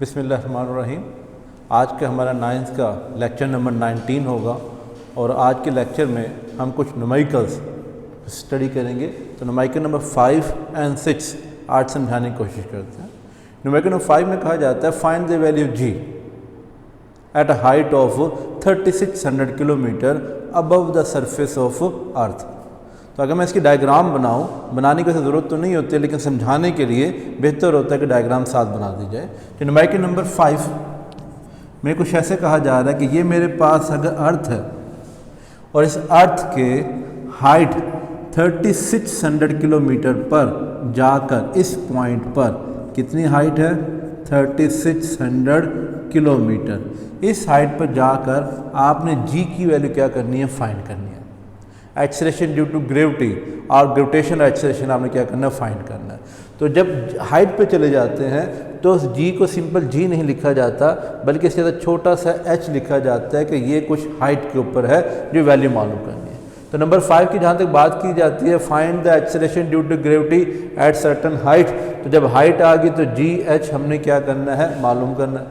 बिस्मिल्लाहिर्रहमानिर्रहीम। आज का हमारा 9th का लेक्चर नंबर 19 होगा और आज के लेक्चर में हम कुछ न्यूमेरिकल्स स्टडी करेंगे। तो न्यूमेरिकल नंबर 5 और 6 आज समझाने की कोशिश करते हैं। न्यूमेरिकल नंबर 5 में कहा जाता है find the value G at a height of 3600 kilometre above the surface of earth. तो अगर मैं इसकी डायग्राम बनाने की ज़रूरत तो नहीं होती, लेकिन समझाने के लिए बेहतर होता है कि डायग्राम साथ बना दी जाए। तो न्यूमेरिकल नंबर 5 में कुछ ऐसे कहा जा रहा है कि ये मेरे पास अगर अर्थ है और इस अर्थ के हाइट 3600 किलोमीटर पर जाकर इस पॉइंट पर कितनी हाइट है 3600 किलोमीटर, इस हाइट पर जाकर आपने जी की वैल्यू क्या करनी है, फाइंड करनी है। एक्सेलरेशन ड्यू टू ग्रेविटी और ग्रेविटेशनल एक्सेलरेशन आपने क्या करना है, फाइंड करना है। तो जब हाइट पे चले जाते हैं तो उस जी को सिंपल जी नहीं लिखा जाता, बल्कि इसके साथ छोटा सा एच लिखा जाता है कि ये कुछ हाइट के ऊपर है जो वैल्यू मालूम करनी है। तो नंबर 5 की जहाँ तक बात की जाती है find the acceleration due to gravity at certain height, तो जब हाइट आ गई तो जी एच हमने क्या करना है, मालूम करना है।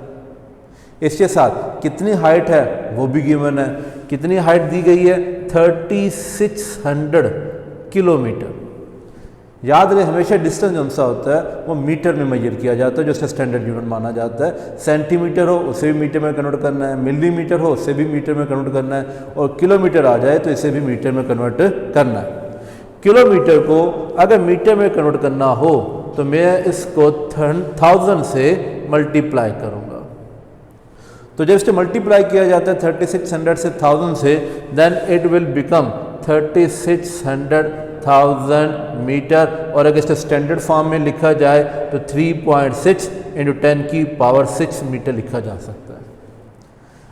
इसके साथ कितनी हाइट है वो भी गिवन है। कितनी हाइट दी गई है 3600 किलोमीटर। याद रहे हमेशा डिस्टेंस जो सा होता है वो मीटर में मेजर किया जाता है, जो उसका स्टैंडर्ड यूनिट माना जाता है। सेंटीमीटर हो उसे भी मीटर में कन्वर्ट करना है, मिलीमीटर हो उसे भी मीटर में कन्वर्ट करना है, और किलोमीटर आ जाए तो इसे भी मीटर में कन्वर्ट करना है। किलोमीटर को अगर मीटर में कन्वर्ट करना हो तो मैं इसको 1000 से मल्टीप्लाई करूँगा। तो जब इससे मल्टीप्लाई किया जाता है 3600 से 1000 से, then it will become 3600,000 metre. और अगर इसको स्टैंडर्ड फॉर्म में लिखा जाए तो 3.6 × 10⁶ मीटर लिखा जा सकता है।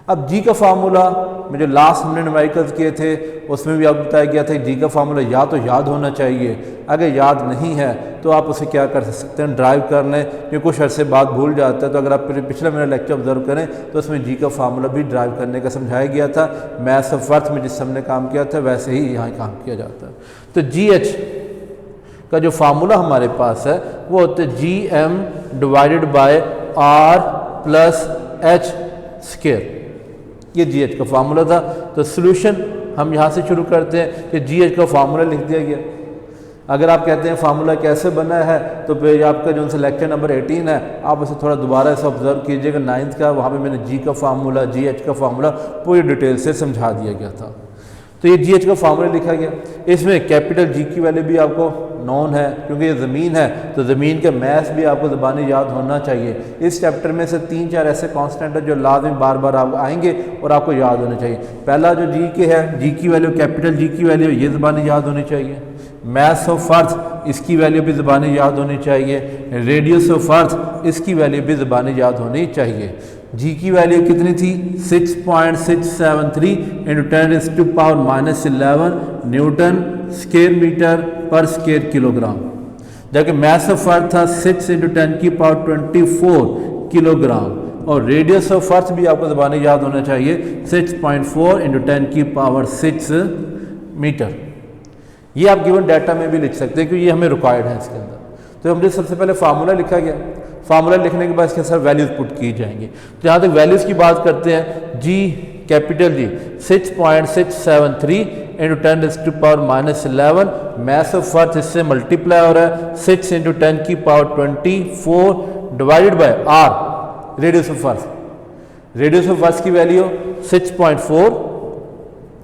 अब जी का फार्मूला में जो लास्ट हमने न्यूमेरिकल्स किए थे उसमें भी आपको बताया गया था जी का फार्मूला या तो याद होना चाहिए, अगर याद नहीं है तो आप उसे क्या कर सकते हैं, ड्राइव कर लें, क्योंकि कुछ अर्से बाद भूल जाता है। तो अगर आप पिछला मेरा लेक्चर ऑब्जर्व करें तो उसमें जी का फार्मूला भी ड्राइव करने का समझाया गया था। मैथ्स ऑफ अर्थ में जिस हमने काम किया था वैसे ही यहाँ काम किया जाता है। तो जी एच का जो फार्मूला हमारे पास है वो होता है GM / R + H स्क्वायर। ये जी एच का फार्मूला था। तो सोल्यूशन हम यहाँ से शुरू करते हैं कि जी एच का फार्मूला लिख दिया गया। अगर आप कहते हैं फार्मूला कैसे बना है तो फिर आपका जो उनसे लेक्चर नंबर 18 है आप उसे थोड़ा दोबारा से ऑब्जर्व कीजिएगा। 9th का वहाँ पे मैंने जी का फार्मूला जी एच का फार्मूला पूरी डिटेल से समझा दिया गया था। तो ये जी एच का फार्मूला लिखा गया। इसमें कैपिटल जी की वैल्यू भी आपको नॉन है, क्योंकि ये ज़मीन है तो ज़मीन के मैथ्स भी आपको ज़बानी याद होना चाहिए। इस चैप्टर में से 3-4 ऐसे कांस्टेंट है जो लाज़िम बार बार आप आएंगे और आपको याद होने चाहिए। पहला जो जी के है, जी की वैल्यू कैपिटल जी की वैल्यू ये ज़बानी याद होनी चाहिए। मैथ्स ऑफ अर्थ इसकी वैल्यू भी ज़बानी याद होनी चाहिए। रेडियस ऑफ अर्थ इसकी वैल्यू भी ज़बानी याद होनी चाहिए। जी की वैल्यू कितनी थी 6.673 × 10⁻⁻11 Newton square metre per square kilogram, जबकि मैथ ऑफ अर्थ था 6 × 10⁻24 किलोग्राम। और रेडियस ऑफ अर्थ भी आपको ज़बानी याद होना चाहिए 6.4 × 10⁻6 मीटर। ये आप गिवन डाटा में भी लिख सकते हैं क्योंकि ये हमें रिक्वायर्ड है इसके अंदर। तो हमने सबसे पहले फार्मूला लिखा गया। फार्मूला लिखने के बाद इसके साथ वैल्यूज पुट की जाएंगी। तो यहाँ तक वैल्यूज़ की बात करते हैं, G capital G 6.673 × 10⁻⁻11 mass of earth इससे मल्टीप्लाई हो रहा है 6 × 10⁻24 divided by R radius of earth. Radius of earth की वैल्यू 6.4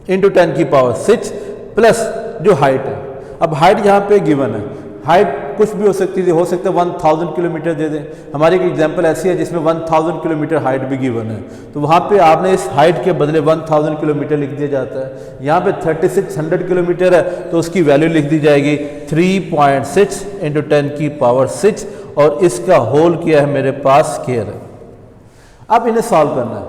× 10⁻6 प्लस जो हाइट है। अब हाइट यहाँ पे गिवन है, हाइट कुछ भी हो सकती है, 1000 किलोमीटर दे दें। हमारी एक एग्जांपल ऐसी है जिसमें 1000 किलोमीटर हाइट भी गिवन है, तो वहाँ पे आपने इस हाइट के बदले 1000 किलोमीटर लिख दिया जाता है। यहाँ पे 3600 किलोमीटर है तो उसकी वैल्यू लिख दी जाएगी 3.6 × 10⁻6 और इसका होल किया है मेरे पास स्क्वायर है। अब इन्हें सॉल्व करना है।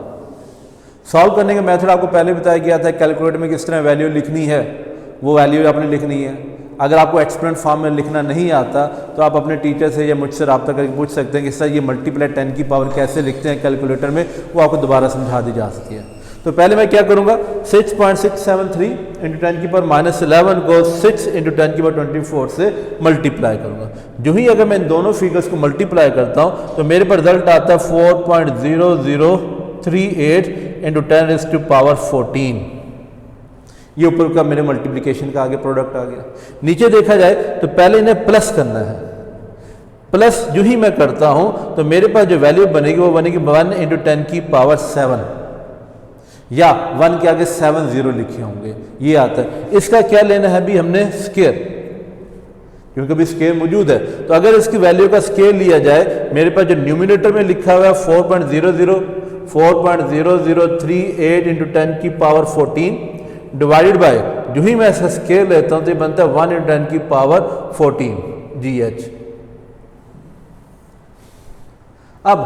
सॉल्व करने का मेथड आपको पहले बताया गया था, कैलकुलेटर में किस तरह वैल्यू लिखनी है वो वैल्यू आपने लिखनी है। अगर आपको एक्सपोनेंट फॉर्म में लिखना नहीं आता तो आप अपने टीचर से या मुझसे रब्ता करके पूछ सकते हैं कि सर ये मल्टीप्लाई 10 की पावर कैसे लिखते हैं कैलकुलेटर में, वो आपको दोबारा समझा दी जा सकती है। तो पहले मैं क्या करूंगा 6.673 इंटू 10 की पावर -11 को 6 इंटू 10 की पावर 24 से मल्टीप्लाई करूंगा। जो ही अगर मैं इन दोनों फिगर्स को मल्टीप्लाई करता हूं तो मेरे पर रिजल्ट आता है 4.0038 इंटू 10⁻14। ये ऊपर का मेरे मल्टीप्लिकेशन का आगे प्रोडक्ट आ गया। नीचे देखा जाए तो पहले इन्हें प्लस करना है। प्लस जो ही मैं करता हूं तो मेरे पास जो वैल्यू बनेगी वो बनेगी 1 इंटू 10 की पावर 7 या 1 के आगे 7 0 लिखे होंगे, ये आता है। इसका क्या लेना है अभी हमने स्क्वायर, क्योंकि अभी स्क्वायर मौजूद है। तो अगर इसकी वैल्यू का स्क्वायर लिया जाए, मेरे पास जो न्यूमिनेटर में लिखा हुआ है 4.0038 इंटू 10 की पावर 14 डिवाइडेड बाय, जो ही मैं इसका स्क्वायर लेता हूं तो ये बनता है 1 इंटू 10 की पावर 14 GH। अब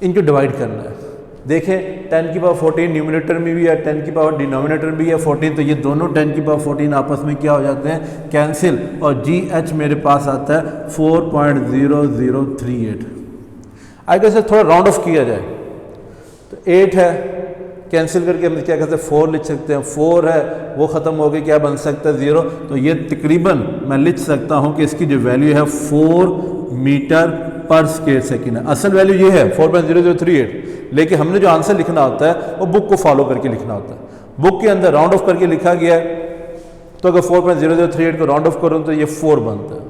इनको डिवाइड करना है। देखें 10 की पावर 14 न्यूमिनेटर में भी है, 10 की पावर डिनोमिनेटर में भी है 14, तो ये दोनों 10 की पावर 14 आपस में क्या हो जाते हैं, कैंसिल, और GH मेरे पास आता है 4.0038। अगर इसे थोड़ा राउंड ऑफ किया जाए तो 8 है, कैंसिल करके हम क्या कहते हैं 4 लिख सकते हैं, 4 है वो ख़त्म हो गई, क्या बन सकता है 0। तो ये तकरीबन मैं लिख सकता हूँ कि इसकी जो वैल्यू है 4 मीटर पर स्क्वायर सेकेंड है। असल वैल्यू ये है 4.0038, लेकिन हमने जो आंसर लिखना होता है वो बुक को फॉलो करके लिखना होता है। बुक के अंदर राउंड ऑफ करके लिखा गया है, तो अगर 4.0038 को राउंड ऑफ करूँ तो ये 4 बनता है।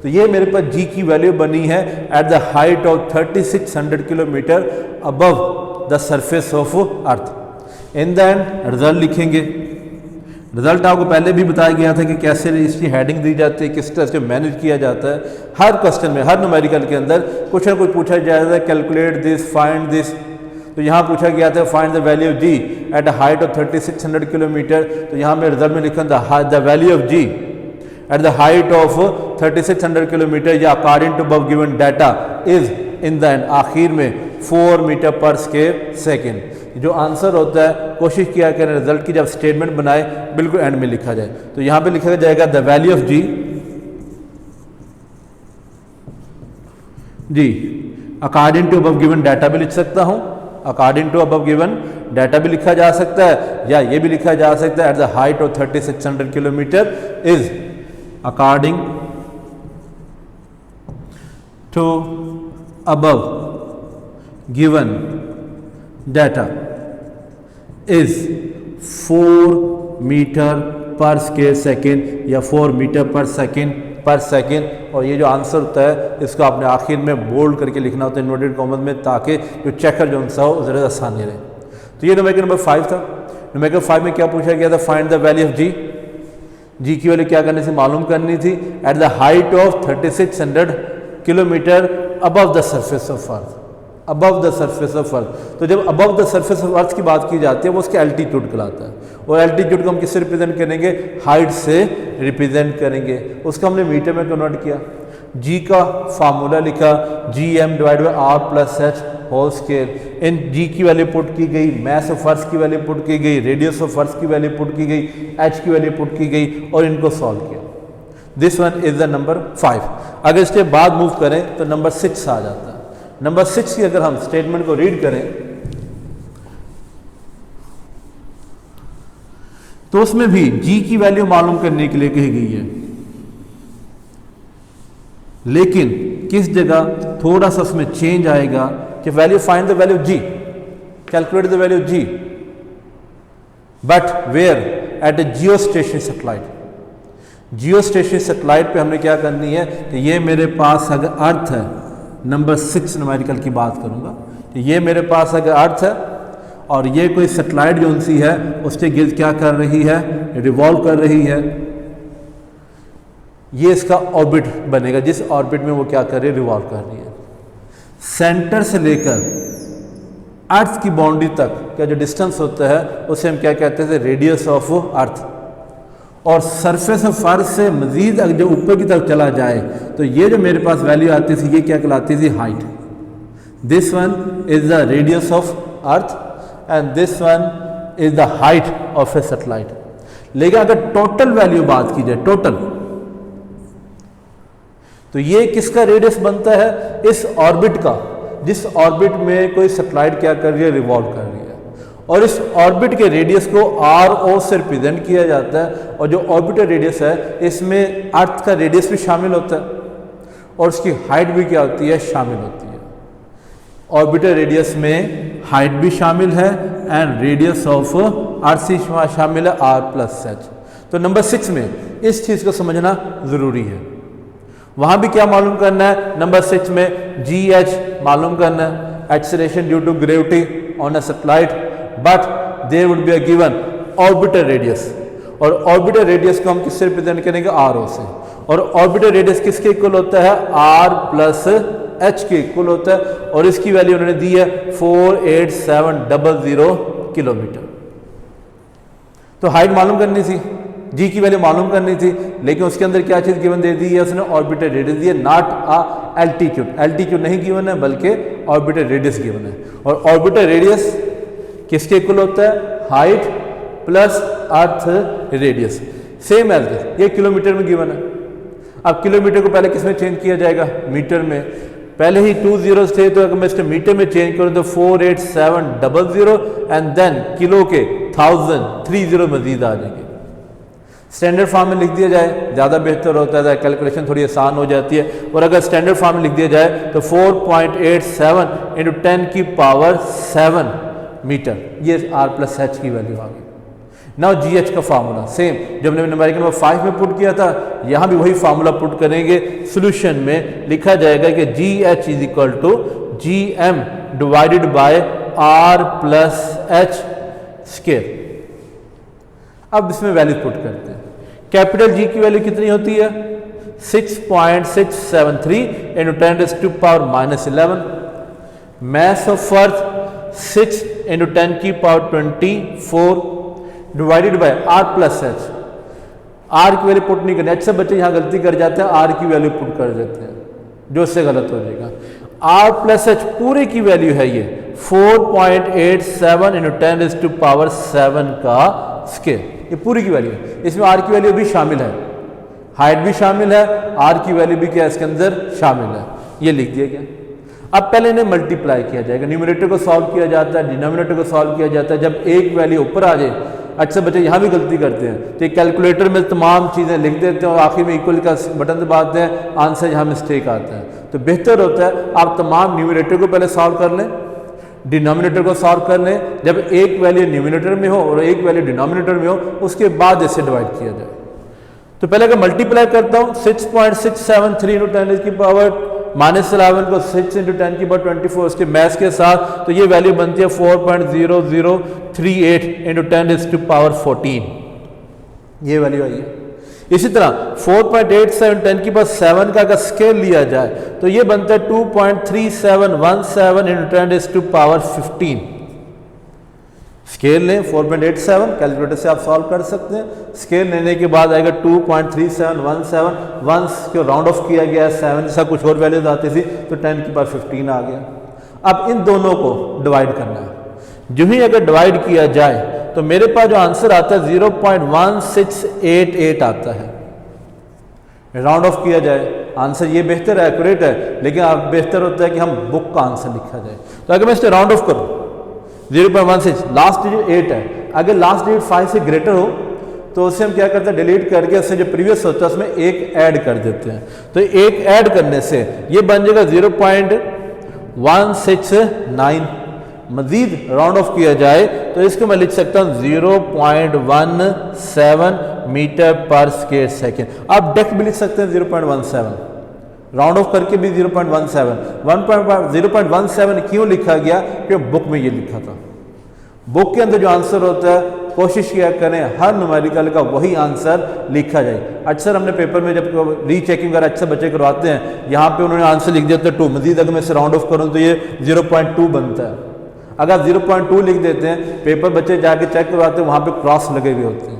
तो ये मेरे पास जी की वैल्यू बनी है at the height of 3600 kilometre above the surface of earth. In the and result लिखेंगे। रिजल्ट आपको पहले भी बताया गया था कि कैसे इसकी हेडिंग दी जाती है, किस तरह से मैनेज किया जाता है। हर क्वेश्चन में, हर न्यूमेरिकल के अंदर कुछ ना कुछ पूछा जाता है, कैलकुलेट दिस, फाइंड दिस। तो यहाँ पूछा गया था find the value of G at a height of 3600 kilometre. तो यहाँ मैं रिजल्ट में लिखा the value of G at the height of 3600 kilometre या according to above given data is in the end, आखिर में 4 मीटर पर स्क्वायर सेकेंड। जो answer होता है कोशिश किया करें रिजल्ट की जब स्टेटमेंट बनाए बिल्कुल एंड में लिखा जाए। तो यहाँ पे लिखा जाएगा the value of G according to above given data भी लिख सकता हूँ, according to above given data भी लिखा जा सकता है, या ये भी लिखा जा सकता है at the height of 3600 kilometre is according to above given data is 4 metre per square second या 4 मीटर पर सेकेंड। और ये जो आंसर होता है इसको आपने आखिर में बोल्ड करके लिखना होता है इन्वर्टेड कॉमन में, ताकि जो चेकर जो सा हो ज़रा आसानी रहे। तो ये न्यूमेरिकल नंबर 5 था। न्यूमेरिकल 5 में क्या पूछा गया था, फाइंड द वैल्यू ऑफ जी की वैल्यू क्या करनी थी, मालूम करनी थी eight the height of 3600 kilometre above the surface of earth, above the surface of earth. तो जब above the surface of earth की बात की जाती है वो उसके एल्टीट्यूड कहलाता है, और एल्टीट्यूड को हम किससे रिप्रेजेंट करेंगे, हाइट से रिप्रेजेंट करेंगे। उसको हमने मीटर में कन्वर्ट किया, जी का फार्मूला लिखा GM divide by R plus H whole square. इन जी की वैल्यू पुट की गई, मैस ऑफ अर्थ की वैल्यू पुट की गई, रेडियस ऑफ अर्थ की वैल्यू पुट की गई, H की वैल्यू पुट की गई और इनको सॉल्व किया। This one is the number 5। अगर इसके बाद मूव करें तो नंबर 6 आ जाता है। नंबर 6 की अगर हम स्टेटमेंट को रीड करें तो उसमें भी जी की वैल्यू मालूम करने के लिए कही गई है, लेकिन किस जगह थोड़ा सा उसमें चेंज आएगा कि value find the value G, calculate the value G, but where at a geostationary satellite. Geostationary satellite पे हमने क्या करनी है कि ये मेरे पास अगर अर्थ है, नंबर 6 न्यूमेरिकल की बात करूंगा, कि ये मेरे पास अगर अर्थ है और ये कोई सैटेलाइट जो सी है उसके गिर्द क्या कर रही है, रिवॉल्व कर रही है। ये इसका ऑर्बिट बनेगा, जिस ऑर्बिट में वो क्या कर रही है, रिवॉल्व कर रही है। सेंटर से लेकर अर्थ की बाउंड्री तक का जो डिस्टेंस होता है उसे हम क्या कहते हैं, रेडियस ऑफ अर्थ। और सरफेस ऑफ अर्थ से मजीद जो ऊपर की तरफ चला जाए तो ये जो मेरे पास वैल्यू आती थी ये क्या कहलाती थी, height. This one is the radius of earth and this one is the height of A satellite. लेकिन अगर टोटल वैल्यू बात की जाए, टोटल, तो ये किसका रेडियस बनता है, इस ऑर्बिट का, जिस ऑर्बिट में कोई सैटेलाइट क्या कर रही है, रिवॉल्व कर रही है। और इस ऑर्बिट के रेडियस को आर ओ से रिप्रेजेंट किया जाता है, और जो ऑर्बिटर रेडियस है इसमें अर्थ का रेडियस भी शामिल होता है और उसकी हाइट भी क्या होती है, शामिल होती है। ऑर्बिटर रेडियस में हाइट भी शामिल है एंड रेडियस ऑफ अर्थ से शामिल है आर प्लस एच। तो नंबर 6 में इस चीज़ को समझना ज़रूरी है। वहाँ भी क्या मालूम करना है, नंबर 6 में जी एच मालूम करना है, acceleration due to gravity on a satellite, but there would be a given orbiter radius, और ऑर्बिटर रेडियस को हम किससे रिप्रेजेंट करेंगे, आर ओ से, और ऑर्बिटर रेडियस किसके इक्वल होता है, आर प्लस एच के इक्वल होता है, और इसकी वैल्यू उन्होंने दी है 48700 किलोमीटर। तो हाइट मालूम करनी थी, जी की वैल्यू मालूम करनी थी, लेकिन उसके अंदर क्या चीज़ गिवन दे दी है उसने, ऑर्बिटर रेडियस दी है, नॉट अ एल्टीट्यूड। एल्टीट्यूड नहीं गिवन है बल्कि ऑर्बिटर रेडियस गिवन है, और ऑर्बिटर रेडियस किसके इक्वल होता है, height plus earth radius, same as this, ये किलोमीटर में गिवन है। अब किलोमीटर को पहले किसमें चेंज किया जाएगा, मीटर में। पहले ही 2 zeros थे, तो अगर मैं इसे मीटर में चेंज करूं तो 48700 एंड देन किलो के 1000 3 0 मजीद आ जाएंगे। स्टैंडर्ड फॉर्म में लिख दिया जाए ज़्यादा बेहतर होता है, कैलकुलेशन थोड़ी आसान हो जाती है, और अगर स्टैंडर्ड फॉर्म में लिख दिया जाए तो 4.87 × 10⁻⁷ मीटर, ये आर प्लस एच की वैल्यू आ गई। नाउ जी एच का फार्मूला सेम जब हमने न्यूमेरिकल नंबर 5 में पुट किया था, यहाँ भी वही फार्मूला पुट करेंगे। सोल्यूशन में लिखा जाएगा कि G H is equal to G M divided by R plus H square. अब इसमें वैल्यू पुट करते हैं। कैपिटल जी की वैल्यू कितनी होती है, 6.673 × 10⁻⁻11। Mass of earth 6 × 10⁻24 divided by R plus H. R की वैल्यू पुट नहीं करनी, अच्छा बच्चे यहाँ गलती कर जाते हैं, आर की वैल्यू पुट कर देते हैं, जो इससे गलत हो जाएगा। आर प्लस एच पूरे की वैल्यू है ये 4.87 × 10⁻7 का स्क्वायर, ये पूरी की वैल्यू है। इसमें आर की वैल्यू भी शामिल है, हाइट भी शामिल है, आर की वैल्यू भी क्या इसके अंदर शामिल है, ये लिख दिया गया। अब पहले इन्हें मल्टीप्लाई किया जाएगा, न्यूमरेटर को सॉल्व किया जाता है, डिनोमिनेटर को सॉल्व किया जाता है। जब एक वैल्यू ऊपर आ जाए, अच्छा बच्चे यहाँ भी गलती करते हैं, तो कैलकुलेटर में तमाम चीज़ें लिख देते हैं और आखिर में इक्वल का बटन दबाते हैं, आंसर यहाँ मिस्टेक आता है। तो बेहतर होता है आप तमाम न्यूमरेटर को पहले सॉल्व कर लें, डिनोमिनेटर को सॉल्व कर लें। जब एक वैल्यू न्यूमरेटर में हो और एक वैल्यू डिनोमिनेटर में हो, उसके बाद इसे डिवाइड किया जाए। तो पहले अगर मल्टीप्लाई करता हूँ 6.673 × 10⁻⁻11 को 6 × 10⁻24 उसके मैथ्स के साथ, तो ये वैल्यू बनती है 4.0038 × 10⁻14, ये वैल्यू आई है। इसी तरह 4.87 10⁻7 का अगर स्केल लिया जाए तो ये बनता है 2.3717 × 10⁻15। स्केल लें 4.87, कैलकुलेटर से आप सॉल्व कर सकते हैं। स्केल लेने के बाद आएगा 2.3717, 1 को राउंड ऑफ किया गया, 7 जैसा कुछ और वैल्यूज आती थी, तो 10⁻15 आ गया। अब इन दोनों को डिवाइड करना है। जो ही अगर डिवाइड किया जाए तो मेरे पास जो आंसर आता है 0.1688 आता है। राउंड ऑफ किया जाए, आंसर ये बेहतर है, एक्यूरेट है, लेकिन अब बेहतर होता है कि हम बुक का आंसर लिखा जाए। तो अगर मैं इसे राउंड ऑफ करूँ 0.16, लास्ट डिजिट 8 है, अगर लास्ट डिजिट 5 से ग्रेटर हो तो उसे हम क्या करते हैं, डिलीट करके उससे जो प्रीवियस होता है उसमें एक ऐड कर देते हैं। तो एक ऐड करने से ये बन जाएगा 0.169। मजीद राउंड ऑफ किया जाए तो इसको मैं लिख सकता हूँ 0.17 मीटर पर स्क्वायर सेकेंड। आप डायरेक्ट भी लिख सकते हैं 0.17, राउंड ऑफ करके भी 0.17। 0.17 क्यों लिखा गया, क्योंकि बुक में ये लिखा था। बुक के अंदर जो आंसर होता है, कोशिश किया करें हर न्यूमेरिकल का वही आंसर लिखा जाए। अक्सर हमने पेपर में जब रीचेकिंग अगर अच्छे बच्चे करवाते हैं, यहाँ पे उन्होंने आंसर लिख दिया था 2, मजीद अगर मैं इसे राउंड ऑफ करूँ तो ये 0.2 बनता है। अगर आप 0.2 लिख देते हैं, पेपर बच्चे जाके चेक करवाते हैं, वहाँ पे क्रॉस लगे हुए होते हैं।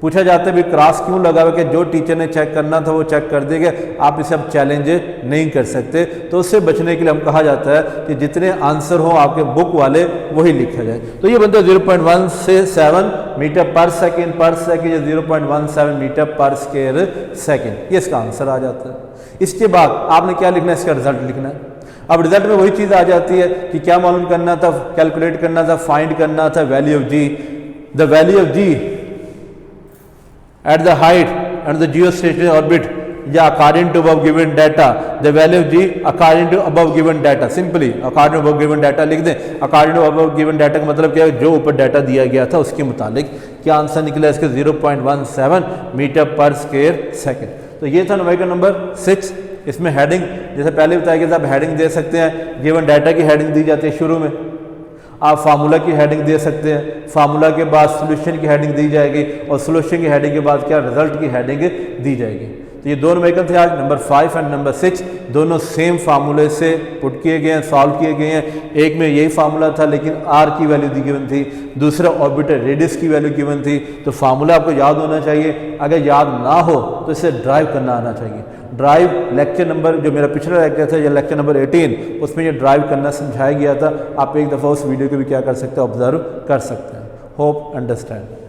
पूछा जाता है भी क्रॉस क्यों लगा हुआ, कि जो टीचर ने चेक करना था वो चेक कर देगा, आप इसे अब चैलेंज नहीं कर सकते। तो उससे बचने के लिए हम कहा जाता है कि जितने आंसर हो आपके बुक वाले वही लिखा जाए। तो ये बनता है 0.17 मीटर पर सेकेंड, या 0.17 मीटर पर स्क्वायर सेकेंड, ये इसका आंसर आ जाता है। इसके बाद आपने क्या लिखना है, इसका रिजल्ट लिखना है। अब रिजल्ट में वही चीज़ आ जाती है कि क्या मालूम करना था, कैलकुलेट करना था, फाइंड करना था value of G, the value of G at the height and the geostationary orbit या according to above given data, the value of G according to above given data, simply according to above given data लिख दें। According to above given data का मतलब क्या है, जो ऊपर data दिया गया था उसके मुताबिक क्या आंसर निकला इसके 0.17 मीटर पर स्क्वायर सेकंड। तो ये था न्यूमेरिकल नंबर 6। इसमें हेडिंग जैसे पहले बताया गया था, आप हेडिंग दे सकते हैं, गिवन डाटा की हेडिंग दी जाती है शुरू में, आप फार्मूला की हेडिंग दे सकते हैं, फार्मूला के बाद सॉल्यूशन की हेडिंग दी जाएगी और सॉल्यूशन की हेडिंग के बाद क्या रिजल्ट की हेडिंग दी जाएगी। तो ये दो न्यूमेरिकल थे आज, नंबर 5 एंड नंबर 6, दोनों सेम फार्मूले से पुट किए गए हैं, सॉल्व किए गए हैं। एक में यही फार्मूला था लेकिन आर की वैल्यू दी गिवन थी, दूसरा ऑर्बिटर रेडियस की वैल्यू गिवन थी। तो फार्मूला आपको याद होना चाहिए, अगर याद ना हो तो इसे ड्राइव करना आना चाहिए। ड्राइव लेक्चर नंबर जो मेरा पिछला लेक्चर था या लेक्चर नंबर 18, उसमें ये ड्राइव करना समझाया गया था। आप एक दफ़ा उस वीडियो को भी क्या कर सकते हैं, ऑब्जर्व कर सकते हैं। Hope understand.